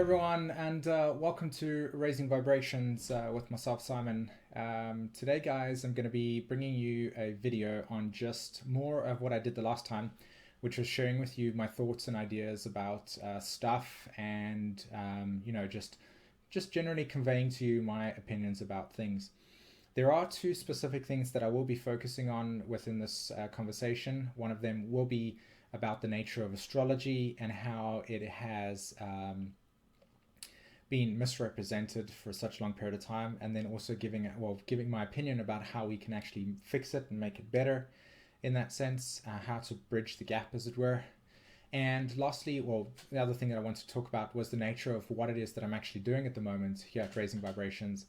everyone, and welcome to Raising Vibrations with myself, Simon. Today, guys, I'm going to be bringing you a video on just more of what I did the last time, which was sharing with you my thoughts and ideas about stuff, and just generally conveying to you my opinions about things. There are two specific things that I will be focusing on within this conversation. One of them will be about the nature of astrology and how it has been misrepresented for such a long period of time, and then also giving my opinion about how we can actually fix it and make it better in that sense, how to bridge the gap, as it were. And lastly, the other thing that I want to talk about was the nature of what it is that I'm actually doing at the moment here at Raising Vibrations,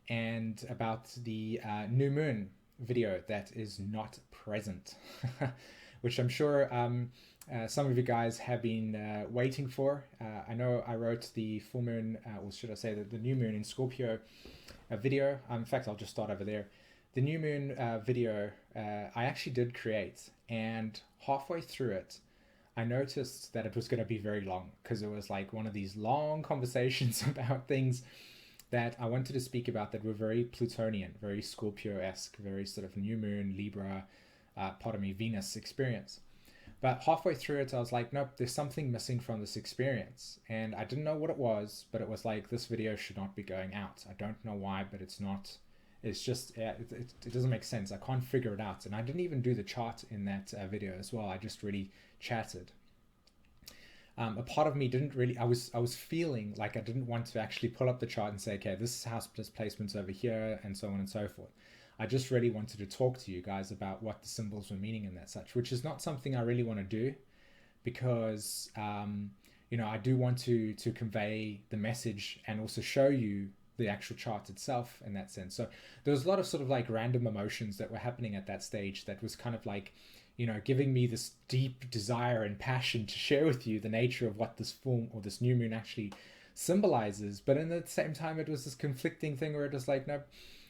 and about the new moon video that is not present, which I'm sure some of you guys have been waiting for. I know I wrote the full moon, or should I say the new moon in Scorpio video. In fact, I'll just start over there. The new moon video I actually did create, and halfway through it, I noticed that it was going to be very long, because it was like one of these long conversations about things that I wanted to speak about that were very Plutonian, very Scorpio-esque, very sort of new moon, Libra, part of me, Venus experience. But halfway through it, I was like, nope, there's something missing from this experience. And I didn't know what it was, but it was like, this video should not be going out. I don't know why, but it's not. It's just, it doesn't make sense. I can't figure it out. And I didn't even do the chart in that video as well. I just really chatted. A part of me didn't really, I was feeling like I didn't want to actually pull up the chart and say, okay, this is house placement's over here, and so on and so forth. I just really wanted to talk to you guys about what the symbols were meaning and that such, which is not something I really want to do, because I do want to convey the message and also show you the actual chart itself in that sense. So there was a lot of sort of like random emotions that were happening at that stage that was kind of like, giving me this deep desire and passion to share with you the nature of what this full or this new moon actually symbolizes. But at the same time, it was this conflicting thing where it was like, no,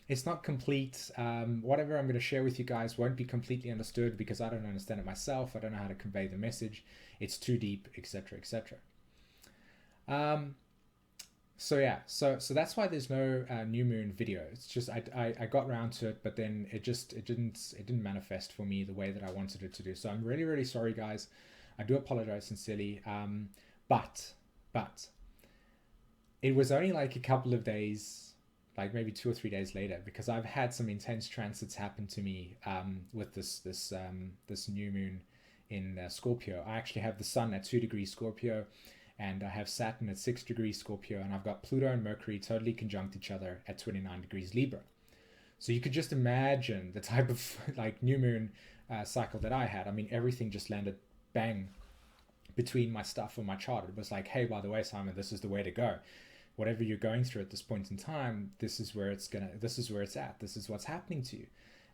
it's not complete. Whatever I'm going to share with you guys won't be completely understood, because I don't understand it myself. I don't know how to convey the message. It's too deep, etc., etc. So that's why there's no new moon video. It's just I got around to it, but then it didn't manifest for me the way that I wanted it to do. So I'm really, really sorry, guys. I do apologize sincerely. But it was only like a couple of days, like maybe 2 or 3 days later, because I've had some intense transits happen to me with this new moon in Scorpio. I actually have the sun at 2 degrees Scorpio, and I have Saturn at 6 degrees Scorpio, and I've got Pluto and Mercury totally conjunct each other at 29 degrees Libra. So you could just imagine the type of like new moon cycle that I had. I mean, everything just landed bang between my stuff and my chart. It was like, hey, by the way, Simon, this is the way to go. Whatever you're going through at this point in time, this is where it's at. This is what's happening to you.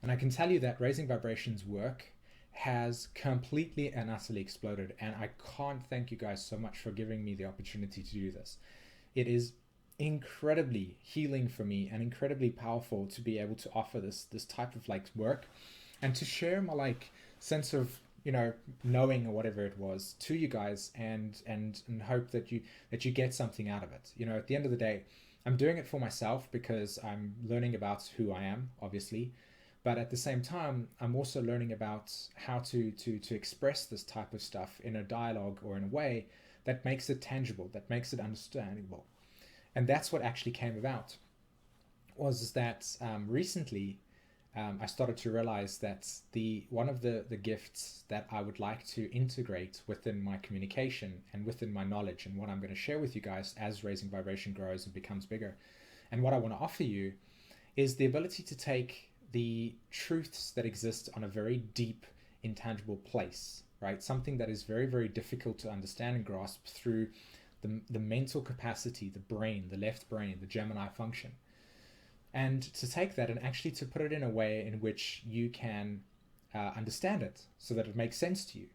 And I can tell you that Raising Vibrations work has completely and utterly exploded, and I can't thank you guys so much for giving me the opportunity to do this. It is incredibly healing for me and incredibly powerful to be able to offer this type of like work, and to share my like sense of knowing or whatever it was to you guys, and hope that you get something out of it. At the end of the day, I'm doing it for myself because I'm learning about who I am, obviously. But at the same time, I'm also learning about how to express this type of stuff in a dialogue or in a way that makes it tangible, that makes it understandable. And that's what actually came about, was that recently I started to realize that one of the gifts that I would like to integrate within my communication and within my knowledge, and what I'm going to share with you guys as Raising Vibration grows and becomes bigger, and what I want to offer you, is the ability to take the truths that exist on a very deep, intangible place, right? Something that is very, very difficult to understand and grasp through the mental capacity, the brain, the left brain, the Gemini function. And to take that and actually to put it in a way in which you can understand it so that it makes sense to you,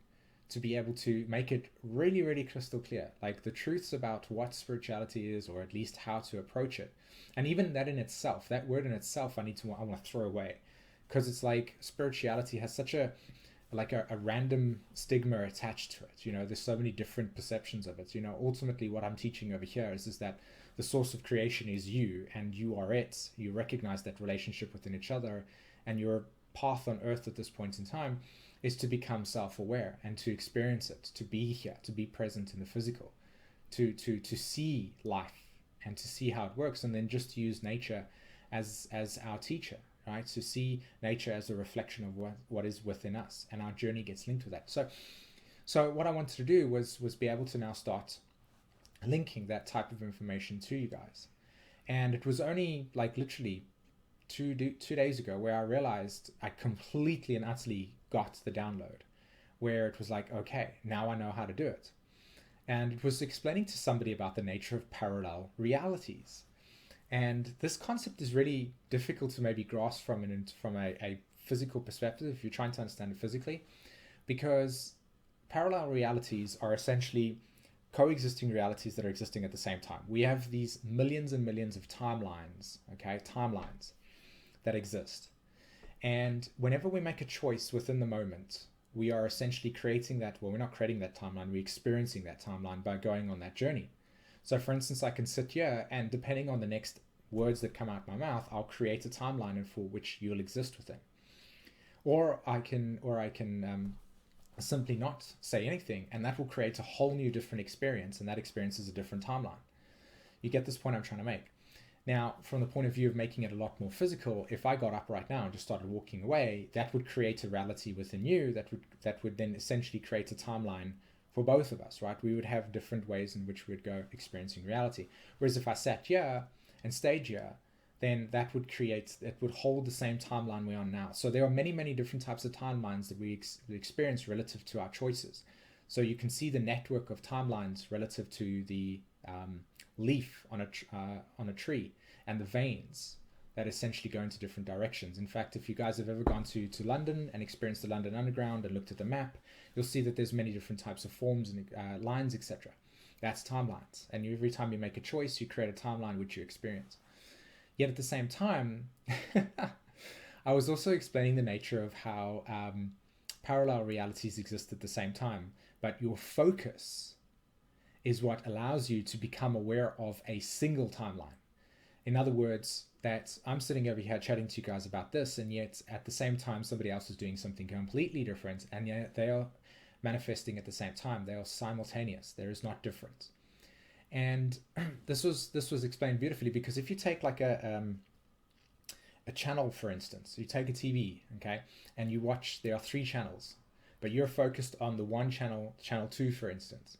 to be able to make it really, really crystal clear, like the truths about what spirituality is, or at least how to approach it. And even that in itself, that word in itself, I want to throw away, because it's like spirituality has such a like a random stigma attached to it. You know, there's so many different perceptions of it. You know, ultimately what I'm teaching over here is that the source of creation is you, and you are it. You recognize that relationship within each other, and your path on earth at this point in time is to become self-aware and to experience it, to be here, to be present in the physical, to see life and to see how it works, and then just to use nature as our teacher, right? To see nature as a reflection of what is within us, and our journey gets linked with that. So what I wanted to do was be able to now start linking that type of information to you guys. And it was only like literally two days ago where I realized I completely and utterly got the download, where it was like, okay, now I know how to do it. And it was explaining to somebody about the nature of parallel realities. And this concept is really difficult to maybe grasp from a physical perspective if you're trying to understand it physically, because parallel realities are essentially coexisting realities that are existing at the same time. We have these millions and millions of timelines, okay, timelines that exist. And whenever we make a choice within the moment, we are essentially creating that, well, we're not creating that timeline, we're experiencing that timeline by going on that journey. So for instance, I can sit here and depending on the next words that come out my mouth, I'll create a timeline for which you'll exist within. Or I can simply not say anything, and that will create a whole new different experience, and that experience is a different timeline. You get this point I'm trying to make. Now, from the point of view of making it a lot more physical, if I got up right now and just started walking away, that would create a reality within you that would then essentially create a timeline for both of us, right? We would have different ways in which we'd go experiencing reality. Whereas if I sat here and stayed here, then that would hold the same timeline we're on now. So there are many, many different types of timelines that we experience relative to our choices. So you can see the network of timelines relative to the leaf on a tree and the veins that essentially go into different directions. In fact, if you guys have ever gone to London and experienced the London Underground and looked at the map, you'll see that there's many different types of forms and lines, etc. That's timelines. And every time you make a choice, you create a timeline which you experience. Yet at the same time, I was also explaining the nature of how parallel realities exist at the same time, but your focus is what allows you to become aware of a single timeline. In other words, that I'm sitting over here chatting to you guys about this, and yet at the same time somebody else is doing something completely different, and yet they are manifesting at the same time. They are simultaneous. There is not difference. And this was explained beautifully, because if you take like a channel, for instance, you take a TV, okay, and you watch, there are 3 channels, but you're focused on the one channel, channel 2, for instance.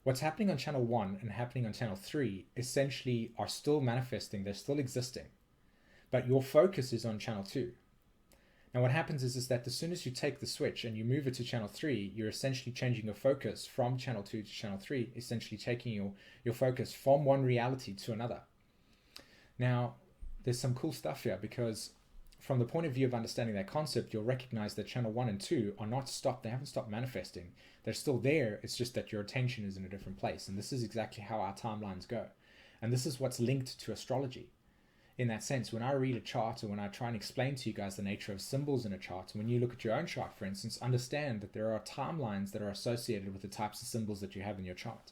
What's happening on channel 1 and happening on channel 3 essentially are still manifesting, they're still existing, but your focus is on channel 2. Now what happens is that as soon as you take the switch and you move it to channel 3, you're essentially changing your focus from channel 2 to channel 3, essentially taking your focus from one reality to another. Now, there's some cool stuff here, because from the point of view of understanding that concept, you'll recognize that channel 1 and 2 are not stopped, they haven't stopped manifesting. They're still there, it's just that your attention is in a different place. And this is exactly how our timelines go. And this is what's linked to astrology. In that sense, when I read a chart, or when I try and explain to you guys the nature of symbols in a chart, when you look at your own chart, for instance, understand that there are timelines that are associated with the types of symbols that you have in your chart.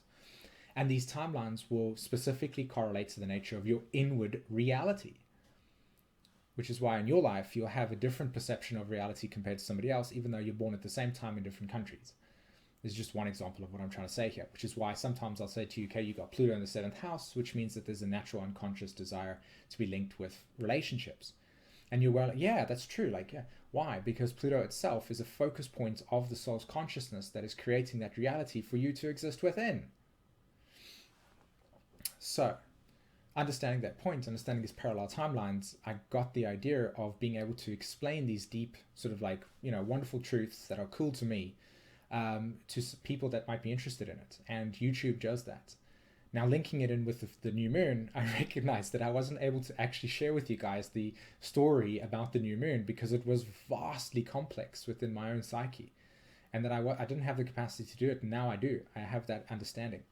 And these timelines will specifically correlate to the nature of your inward reality, which is why in your life, you'll have a different perception of reality compared to somebody else, even though you're born at the same time in different countries. This is just one example of what I'm trying to say here, which is why sometimes I'll say to you, okay, you got Pluto in the 7th house, which means that there's a natural unconscious desire to be linked with relationships. And you're well, yeah, that's true. Like, yeah, why? Because Pluto itself is a focus point of the soul's consciousness that is creating that reality for you to exist within. So, understanding that point, understanding these parallel timelines, I got the idea of being able to explain these deep, sort of like, wonderful truths that are cool to me, to people that might be interested in it. And YouTube does that. Now, linking it in with the new moon, I recognized that I wasn't able to actually share with you guys the story about the new moon, because it was vastly complex within my own psyche, and that I didn't have the capacity to do it. And now I do. I have that understanding.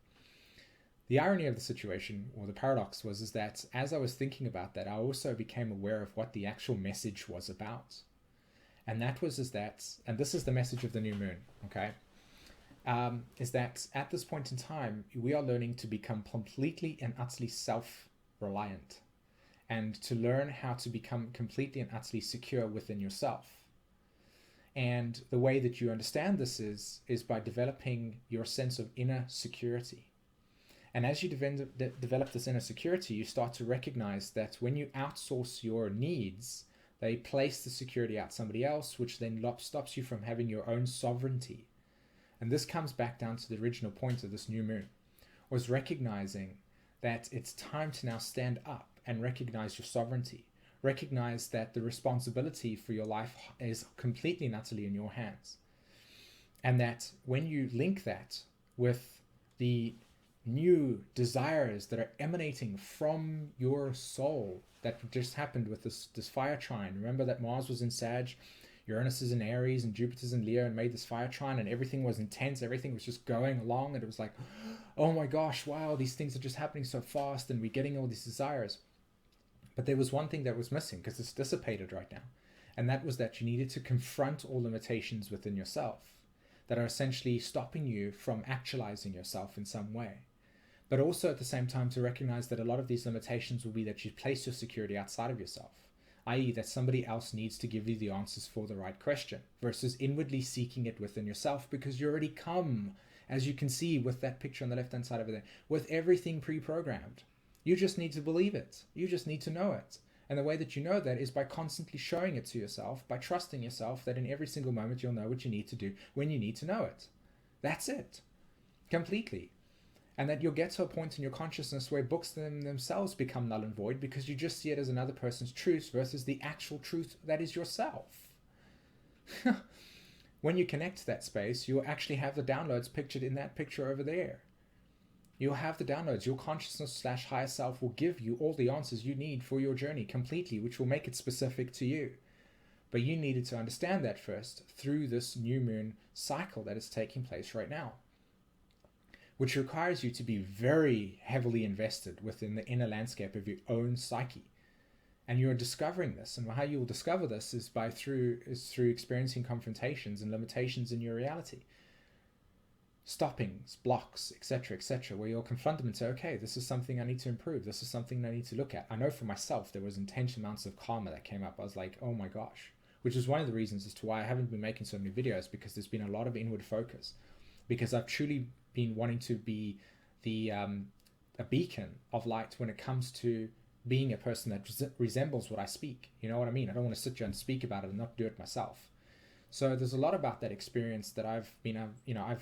The irony of the situation, or the paradox, is that as I was thinking about that, I also became aware of what the actual message was about. And that was is that, and this is the message of the new moon, okay? Is that at this point in time, we are learning to become completely and utterly self-reliant, and to learn how to become completely and utterly secure within yourself. And the way that you understand this is by developing your sense of inner security. And as you develop this inner security, you start to recognize that when you outsource your needs, they place the security out somebody else, which then stops you from having your own sovereignty. And this comes back down to the original point of this new moon, was recognizing that it's time to now stand up and recognize your sovereignty. Recognize that the responsibility for your life is completely and utterly in your hands. And that when you link that with the new desires that are emanating from your soul, that just happened with this fire trine. Remember that Mars was in Sag, Uranus is in Aries, and Jupiter's in Leo, and made this fire trine, and everything was intense, everything was just going along, and it was like, oh my gosh, wow, these things are just happening so fast, and we're getting all these desires. But there was one thing that was missing, because it's dissipated right now, and that was that you needed to confront all limitations within yourself that are essentially stopping you from actualizing yourself in some way. But also at the same time to recognize that a lot of these limitations will be that you place your security outside of yourself, i.e. that somebody else needs to give you the answers for the right question, versus inwardly seeking it within yourself, because you already come, as you can see with that picture on the left-hand side over there, with everything pre-programmed. You just need to believe it. You just need to know it. And the way that you know that is by constantly showing it to yourself, by trusting yourself that in every single moment you'll know what you need to do when you need to know it. That's it. Completely. And that you'll get to a point in your consciousness where books themselves become null and void, because you just see it as another person's truth versus the actual truth that is yourself. When you connect to that space, you'll actually have the downloads pictured in that picture over there. You'll have the downloads. Your consciousness / higher self will give you all the answers you need for your journey completely, which will make it specific to you. But you needed to understand that first through this new moon cycle that is taking place right now, which requires you to be very heavily invested within the inner landscape of your own psyche. And you're discovering this, and how you will discover this is through experiencing confrontations and limitations in your reality. Stoppings, blocks, etc., where you'll confront them and say, okay, this is something I need to improve. This is something I need to look at. I know for myself, there was intense amounts of karma that came up. I was like, oh my gosh, which is one of the reasons as to why I haven't been making so many videos, because there's been a lot of inward focus, because I've truly been wanting to be a beacon of light when it comes to being a person that resembles what I speak. You know what I mean? I don't want to sit here and speak about it and not do it myself. So there's a lot about that experience that I've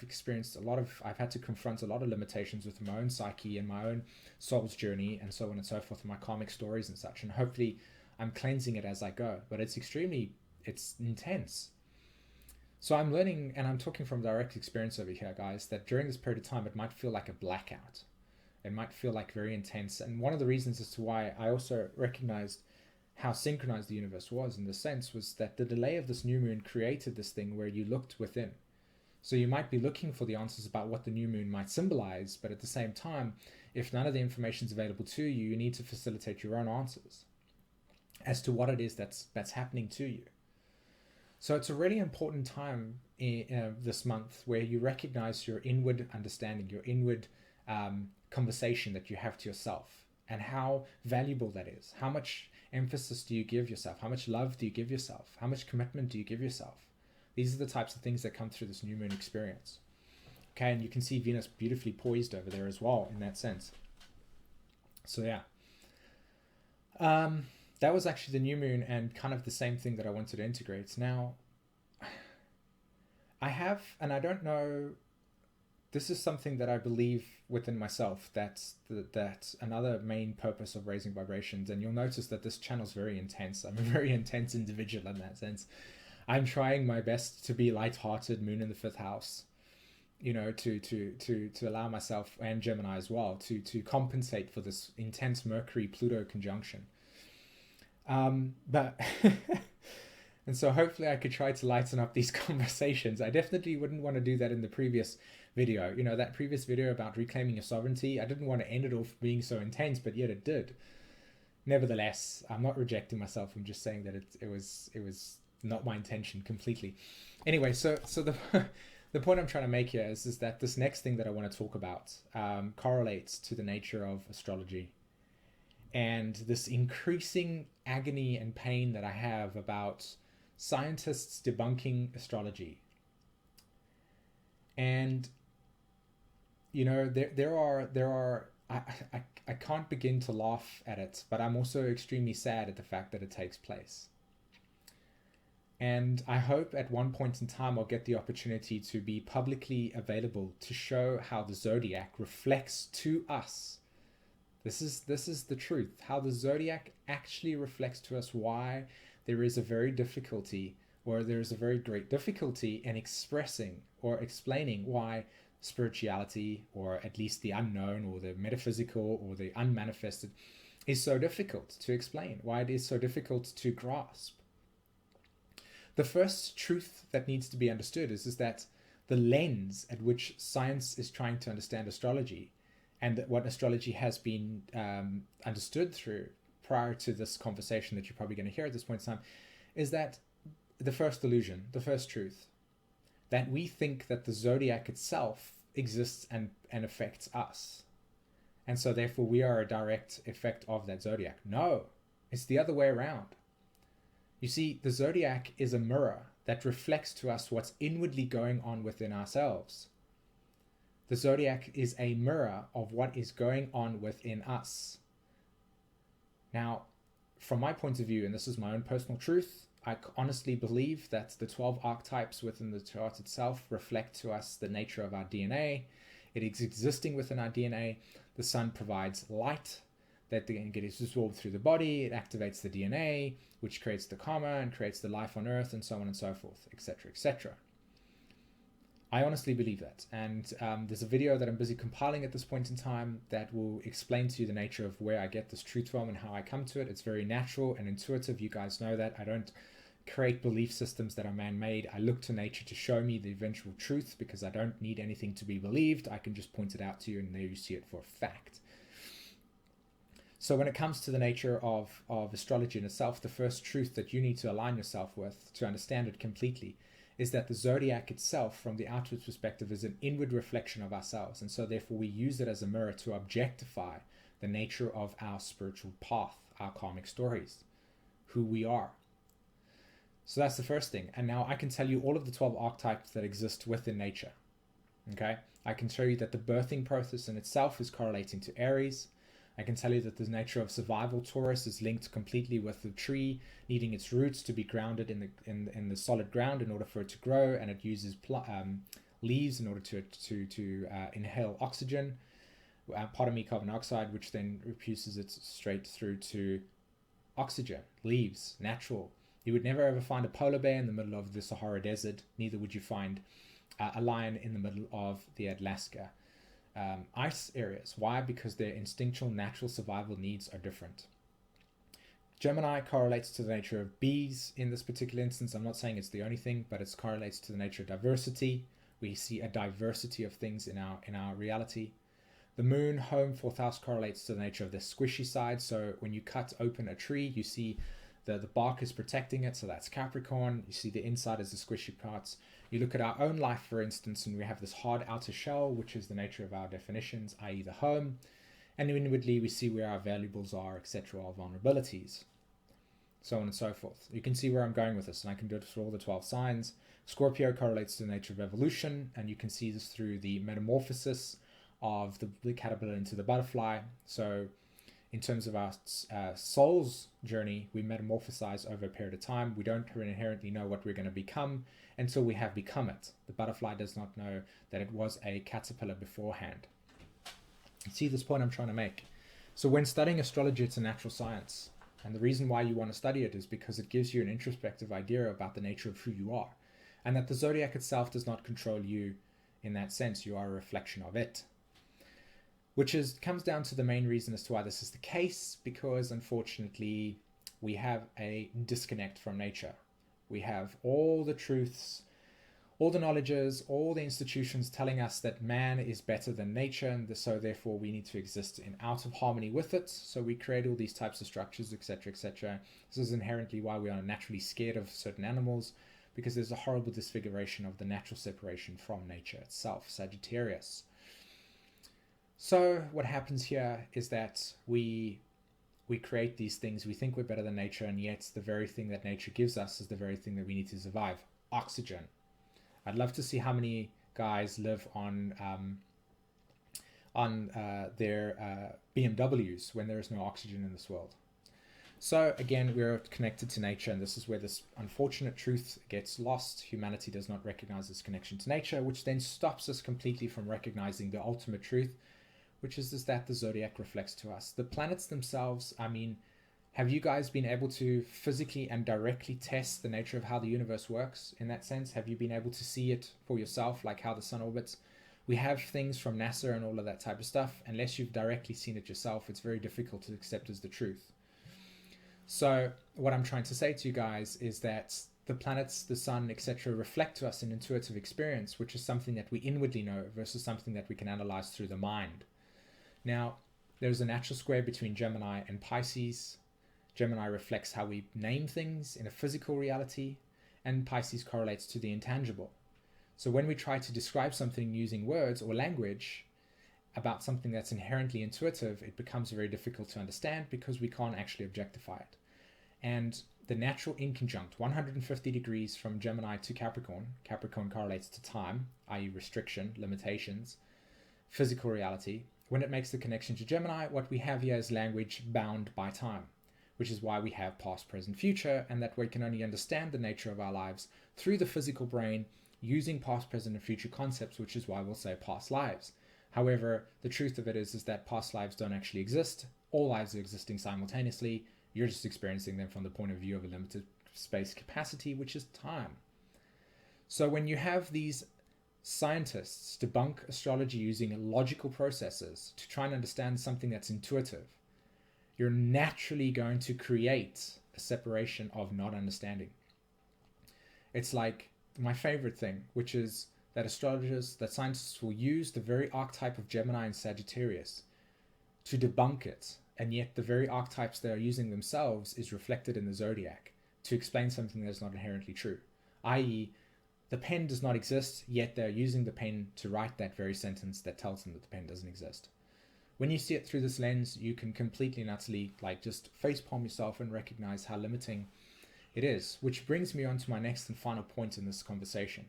experienced I've had to confront a lot of limitations with my own psyche and my own soul's journey and so on and so forth, my karmic stories and such. And hopefully I'm cleansing it as I go, but it's intense. So I'm learning, and I'm talking from direct experience over here, guys, that during this period of time, it might feel like a blackout. It might feel like very intense. And one of the reasons as to why I also recognized how synchronized the universe was in this sense was that the delay of this new moon created this thing where you looked within. So you might be looking for the answers about what the new moon might symbolize, but at the same time, if none of the information is available to you, you need to facilitate your own answers as to what it is that's happening to you. So it's a really important time this month where you recognize your inward understanding, your inward conversation that you have to yourself, and how valuable that is. How much emphasis do you give yourself? How much love do you give yourself? How much commitment do you give yourself? These are the types of things that come through this new moon experience. Okay, and you can see Venus beautifully poised over there as well in that sense. So yeah. That was actually the new moon and kind of the same thing that I wanted to integrate. Now, I have, and I don't know, this is something that I believe within myself, that's another main purpose of raising vibrations. And you'll notice that this channel is very intense. I'm a very intense individual in that sense. I'm trying my best to be lighthearted, moon in the 5th house, you know, to allow myself, and Gemini as well, to compensate for this intense Mercury-Pluto conjunction. But and so hopefully I could try to lighten up these conversations. I definitely wouldn't want to do that in the previous video. You know, that previous video about reclaiming your sovereignty, I didn't want to end it off being so intense, but yet it did. Nevertheless, I'm not rejecting myself. I'm just saying that it was not my intention completely. Anyway, so the the point I'm trying to make here is that this next thing that I want to talk about correlates to the nature of astrology and this increasing agony and pain that I have about scientists debunking astrology. And you know, there are I can't begin to laugh at it, but I'm also extremely sad at the fact that it takes place. And I hope at one point in time I'll get the opportunity to be publicly available to show how the zodiac reflects to us. This is the truth. How the zodiac actually reflects to us why there is a very difficulty, or there is a very great difficulty in expressing or explaining why spirituality, or at least the unknown or the metaphysical or the unmanifested, is so difficult to explain, why it is so difficult to grasp. The first truth that needs to be understood is that the lens at which science is trying to understand astrology, and what astrology has been understood through prior to this conversation that you're probably going to hear at this point in time, is that the first illusion, the first truth, that we think that the zodiac itself exists and affects us. And so therefore we are a direct effect of that zodiac. No, it's the other way around. You see, the zodiac is a mirror that reflects to us what's inwardly going on within ourselves. The zodiac is a mirror of what is going on within us. Now, from my point of view, and this is my own personal truth, I honestly believe that the 12 archetypes within the chart itself reflect to us the nature of our DNA. It is existing within our DNA. The sun provides light that then gets absorbed through the body. It activates the DNA, which creates the karma and creates the life on earth, and so on and so forth, etc., etc. I honestly believe that. And there's a video that I'm busy compiling at this point in time that will explain to you the nature of where I get this truth from and how I come to it. It's very natural and intuitive. You guys know that. I don't create belief systems that are man-made. I look to nature to show me the eventual truth, because I don't need anything to be believed. I can just point it out to you, and there you see it for a fact. So when it comes to the nature of astrology in itself, the first truth that you need to align yourself with to understand it completely is that the zodiac itself, from the outward perspective, is an inward reflection of ourselves. And so therefore we use it as a mirror to objectify the nature of our spiritual path, our karmic stories, who we are. So that's the first thing. And now I can tell you all of the 12 archetypes that exist within nature. Okay? I can show you that the birthing process in itself is correlating to Aries. I can tell you that the nature of survival Taurus is linked completely with the tree needing its roots to be grounded in the solid ground in order for it to grow, and it uses leaves in order to inhale oxygen, part of carbon dioxide, which then refuses it straight through to oxygen. Leaves, natural. You would never ever find a polar bear in the middle of the Sahara Desert. Neither would you find a lion in the middle of the Alaska ice areas. Why? Because their instinctual natural survival needs are different. Gemini correlates to the nature of bees in this particular instance. I'm not saying it's the only thing, but it correlates to the nature of diversity. We see a diversity of things in our reality. The moon, home, fourth house, correlates to the nature of the squishy side. So when you cut open a tree, you see the bark is protecting it, so that's Capricorn. You see the inside is the squishy parts. You look at our own life, for instance, and we have this hard outer shell, which is the nature of our definitions, i.e. the home. And inwardly, we see where our valuables are, etc., our vulnerabilities, so on and so forth. You can see where I'm going with this, and I can do it for all the 12 signs. Scorpio correlates to the nature of evolution, and you can see this through the metamorphosis of the caterpillar into the butterfly. So in terms of our soul's journey, we metamorphosize over a period of time. We don't inherently know what we're going to become until we have become it. The butterfly does not know that it was a caterpillar beforehand. See this point I'm trying to make? So when studying astrology, it's a natural science. And the reason why you want to study it is because it gives you an introspective idea about the nature of who you are. And that the zodiac itself does not control you in that sense. You are a reflection of it. Which comes down to the main reason as to why this is the case, because unfortunately we have a disconnect from nature. We have all the truths, all the knowledges, all the institutions telling us that man is better than nature, and so therefore we need to exist in out of harmony with it. So we create all these types of structures, etc., etc. This is inherently why we are naturally scared of certain animals, because there's a horrible disfiguration of the natural separation from nature itself, Sagittarius. So what happens here is that we create these things, we think we're better than nature, and yet the very thing that nature gives us is the very thing that we need to survive, oxygen. I'd love to see how many guys live on their BMWs when there is no oxygen in this world. So again, we're connected to nature, and this is where this unfortunate truth gets lost. Humanity does not recognize this connection to nature, which then stops us completely from recognizing the ultimate truth, which is that the zodiac reflects to us. The planets themselves, I mean, have you guys been able to physically and directly test the nature of how the universe works in that sense? Have you been able to see it for yourself, like how the sun orbits? We have things from NASA and all of that type of stuff. Unless you've directly seen it yourself, it's very difficult to accept as the truth. So what I'm trying to say to you guys is that the planets, the sun, etc. reflect to us an intuitive experience, which is something that we inwardly know versus something that we can analyze through the mind. Now, there's a natural square between Gemini and Pisces. Gemini reflects how we name things in a physical reality, and Pisces correlates to the intangible. So when we try to describe something using words or language about something that's inherently intuitive, it becomes very difficult to understand because we can't actually objectify it. And the natural inconjunct, 150 degrees from Gemini to Capricorn, Capricorn correlates to time, i.e. restriction, limitations, physical reality. When it makes the connection to Gemini, what we have here is language bound by time, which is why we have past, present, future, and that we can only understand the nature of our lives through the physical brain using past, present, and future concepts, which is why we'll say past lives. However, the truth of it is that past lives don't actually exist. All lives are existing simultaneously. You're just experiencing them from the point of view of a limited space capacity, which is time. So when you have these scientists debunk astrology using logical processes to try and understand something that's intuitive, you're naturally going to create a separation of not understanding. It's like my favorite thing, which is that astrologers, that scientists will use the very archetype of Gemini and Sagittarius to debunk it, and yet the very archetypes they are using themselves is reflected in the zodiac to explain something that's not inherently true, i.e. the pen does not exist, yet they're using the pen to write that very sentence that tells them that the pen doesn't exist. When you see it through this lens, you can completely and utterly just facepalm yourself and recognize how limiting it is, which brings me on to my next and final point in this conversation.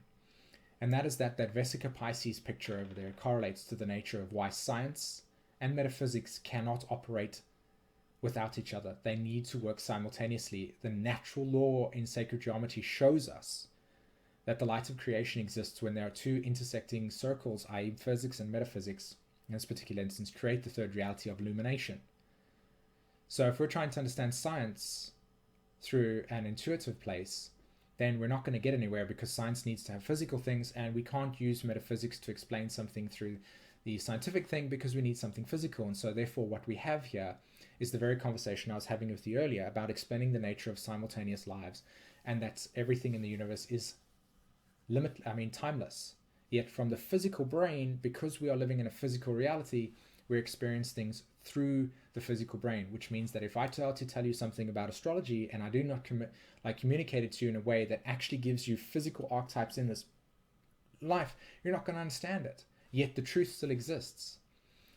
And that is that Vesica Pisces picture over there correlates to the nature of why science and metaphysics cannot operate without each other. They need to work simultaneously. The natural law in sacred geometry shows us that the light of creation exists when there are two intersecting circles, i.e. physics and metaphysics, in this particular instance, create the third reality of illumination. So if we're trying to understand science through an intuitive place, then we're not going to get anywhere, because science needs to have physical things, and we can't use metaphysics to explain something through the scientific thing because we need something physical. And so therefore what we have here is the very conversation I was having with you earlier about explaining the nature of simultaneous lives, and that everything in the universe is timeless. Yet from the physical brain, because we are living in a physical reality, we experience things through the physical brain, which means that if I tell you something about astrology and I do not communicate it to you in a way that actually gives you physical archetypes in this life, you're not going to understand it. Yet the truth still exists.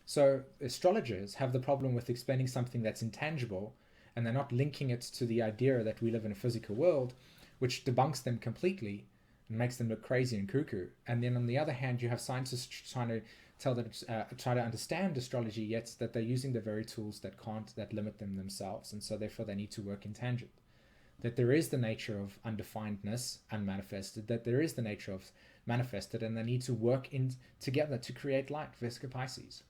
So astrologers have the problem with explaining something that's intangible, and they're not linking it to the idea that we live in a physical world, which debunks them completely and makes them look crazy and cuckoo. And then on the other hand, you have scientists trying to try to understand astrology, yet that they're using the very tools that limit them themselves, and so therefore they need to work in tangent. That there is the nature of undefinedness, unmanifested, that there is the nature of manifested, and they need to work in together to create light. Vesica Pisces.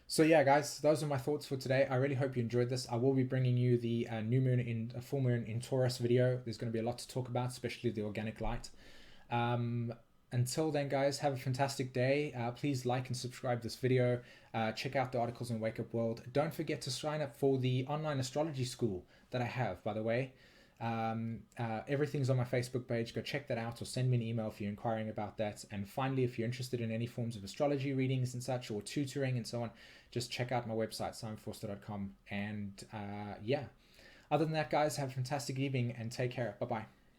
So yeah, guys, those are my thoughts for today. I really hope you enjoyed this. I will be bringing you the full moon in Taurus video. There's going to be a lot to talk about, especially the organic light. Until then, guys, have a fantastic day. Please like and subscribe this video. Check out the articles in Wake Up World. Don't forget to sign up for the online astrology school that I have, by the way. Everything's on my Facebook page. Go check that out, or send me an email if you're inquiring about that. And finally, if you're interested in any forms of astrology readings and such, or tutoring and so on, just check out my website, simonvorster.com. And yeah, other than that, guys, have a fantastic evening and take care. Bye bye.